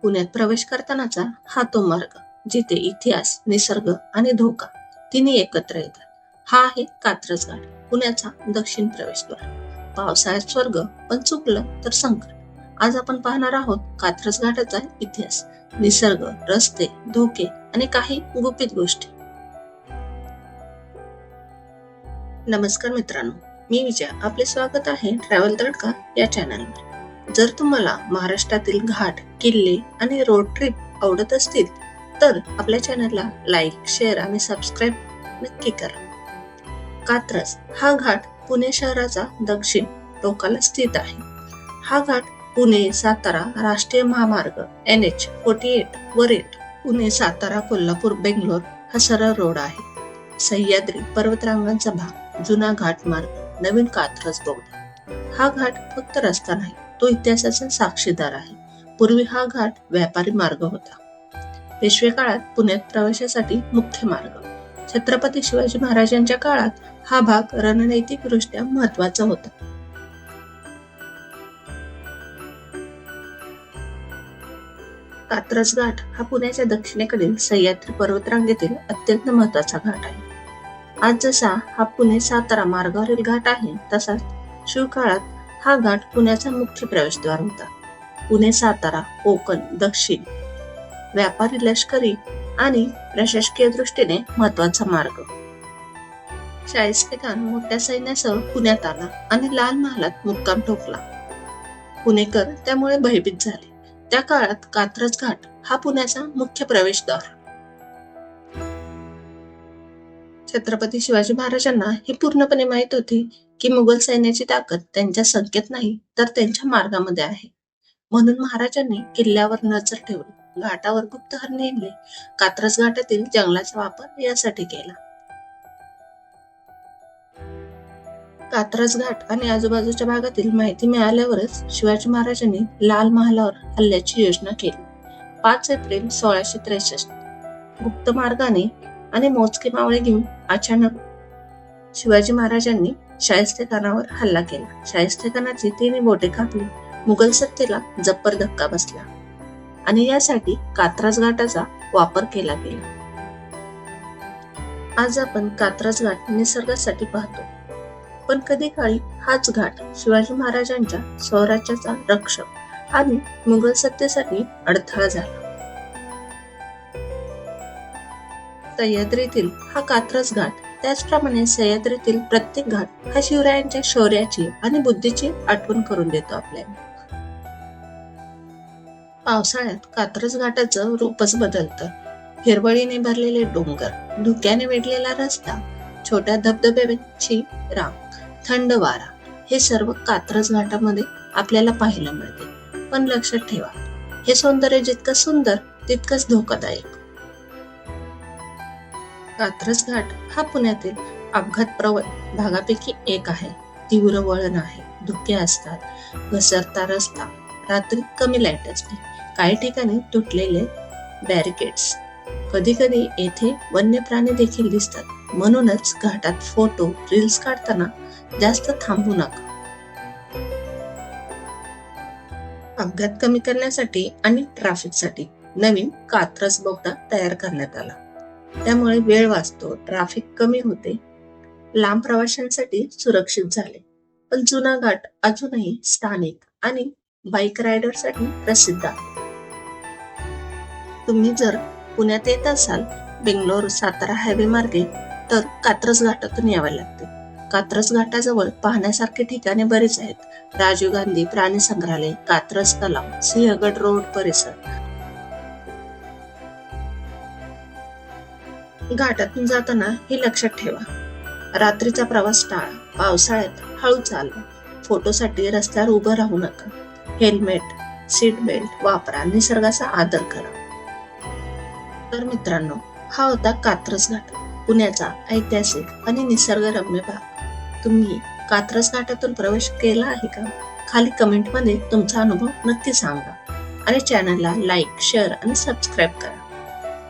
पुण्यात प्रवेश करतानाचा हा तो मार्ग जिथे इतिहास, निसर्ग आणि धोका तिन्ही एकत्र येतात. हा आहे कात्रज घाट, पुण्याचा दक्षिण प्रवेशद्वार. पावसाळ्यात स्वर्ग, पण चुकलं तर संकट. आज आपण पाहणार आहोत कात्रज घाटाचा इतिहास, निसर्ग, रस्ते, धोके आणि काही गुपित गोष्टी. नमस्कार मित्रांनो, मी विजया. आपले स्वागत आहे ट्रॅव्हल तडका या चॅनलवर. जर तुम्हाला महाराष्ट्रातील घाट, किल्ले आणि रोड ट्रिप आवडत असतील तर आपल्या चॅनलला लाईक, शेअर आणि सबस्क्राईब नक्की करा. कात्रज हा घाट पुणे शहराचा दक्षिण टोकाला स्थित आहे. हा घाट पुणे सातारा राष्ट्रीय महामार्ग NH48 वरील पुणे सातारा कोल्हापूर बेंगलोर हा सरळ रोड आहे. सह्याद्री पर्वतरांगांचा भाग, जुना घाट मार्ग, नवीन कात्रज बोगदा. हा घाट फक्त रस्ता नाही, तो इतिहासाचा साक्षीदार आहे. पूर्वी हा घाट व्यापारी मार्ग होता. पेशवे काळात पुण्यात प्रवेशासाठी मुख्य मार्ग. छत्रपती शिवाजी महाराजांच्या काळात हा भाग रणनैतिकदृष्ट्या महत्वाचा होता. कात्रज घाट हा पुण्याच्या दक्षिणेकडील सह्याद्री पर्वतरांगेतील अत्यंत महत्वाचा घाट आहे. आज जसा हा पुणे सातारा मार्गावरील घाट आहे, तसाच शिवकाळात हा घाट पुण्याचा मुख्य प्रवेशद्वार होता. पुणे सातारा कोकण दक्षिण व्यापारी, लष्करी आणि प्रशासकीय दृष्टीने महत्वाचा मार्ग. शाहिस्ते खान मोठ्या सैन्यासह पुण्यात आला आणि लाल महालात मुक्काम ठोकला. पुणेकर त्यामुळे भयभीत झाले. त्या काळात कात्रज घाट हा पुण्याचा मुख्य प्रवेशद्वार. छत्रपती शिवाजी महाराजांना हे पूर्णपणे माहित होते की मुघल सैन्याची ताकद त्यांच्या संख्येत नाही तर त्यांच्या मार्गामध्ये आहे. म्हणून महाराजांनी किल्ल्यावर नजर ठेवली, घाटावर गुप्तहर नेमले, कात्रज घाटातील जंगलाचा वापर यासाठी केला. कात्रज घाट आणि आजूबाजूच्या भागातील माहिती मिळाल्यावरच शिवाजी महाराजांनी लाल महालावर हल्ल्याची योजना केली. 5 एप्रिल 1663 गुप्त मार्गाने आणि मोजके मावळे घेऊन अचानक शिवाजी महाराजांनी शाहिस्ते खानावर हल्ला केला. शाहिस्ते खानाची 3 बोटे कापली. मुघल सत्तेला जब्बर धक्का बसला आणि यासाठी कात्रज घाटाचा वापर केला गेला. आज आपण कात्रज घाट निसर्गासाठी पाहतो, पण कधी काळी हाच घाट शिवाजी महाराजांच्या स्वराज्याचा रक्षक आणि मुघल सत्तेसाठी अडथळा झाला. सह्याद्रीतील हा कात्रज घाट, त्याचप्रमाणे सह्याद्रीतील प्रत्येक घाट हा शिवरायांच्या शौर्याची आणि बुद्धीची आठवण करून देतो आपल्याला. पावसाळ्यात कात्रज घाटाचं रूपच बदलतं. हिरवळीने भरलेले डोंगर, धुक्याने वेढलेला रस्ता, छोट्या धबधब्यांची रांग, थंड वारा, हे सर्व कात्रज घाटामध्ये आपल्याला पाहायला मिळते. पण लक्षात ठेवा, हे सौंदर्य जितकं सुंदर तितकंच धोकादायक. कात्रज घाट हा पुण्यातील अपघातप्रवण भागापैकी एक आहे. तीव्र वळण आहे, धुके असतात, घसरता रस्ता, रात्री कमी लाईट असते, काही ठिकाणी तुटलेले बॅरिकेड्स. कधी कधी येथे वन्य प्राणी देखील दिसतात. म्हणूनच घाटात फोटो, रील्स काढताना जास्त थांबू नका. अपघात कमी करण्यासाठी आणि ट्रॅफिकसाठी नवीन कात्रज बोगदा तयार करण्यात आला. त्यामुळे वेळ वाचतो, ट्रॅफिक कमी होते, लांब प्रवाशांसाठी सुरक्षित झाले. पण जुना घाट अजूनही स्थानिक आणि बाईक रायडरसाठी प्रसिद्ध आहे. तुम्ही जर पुण्यात येत असाल बेंगलोर सातारा हायवे मार्गे तर कात्रज घाटातून यावे लागते. कात्रज घाटाजवळ पाहण्यासारखे ठिकाणे बरेच आहेत. राजीव गांधी प्राणी संग्रहालय, कात्रज तलाव, सिंहगड रोड परिसर. घाटातून जाताना हे लक्षात ठेवा, रात्रीचा प्रवास टाळा, पावसाळ्यात हळू चालवा, फोटोसाठी रस्त्यावर उभं राहू नका, हेल्मेट, सीट बेल्ट वापरा, निसर्गाचा आदर करा. तर मित्रांनो, हा होता कात्रज घाट, पुण्याचा ऐतिहासिक आणि निसर्गरम्य भाग. तुम्ही कात्रज घाटातून प्रवेश केला आहे का? खाली कमेंटमध्ये तुमचा अनुभव नक्की सांगा आणि चॅनलला लाईक, शेअर आणि सबस्क्राईब करा.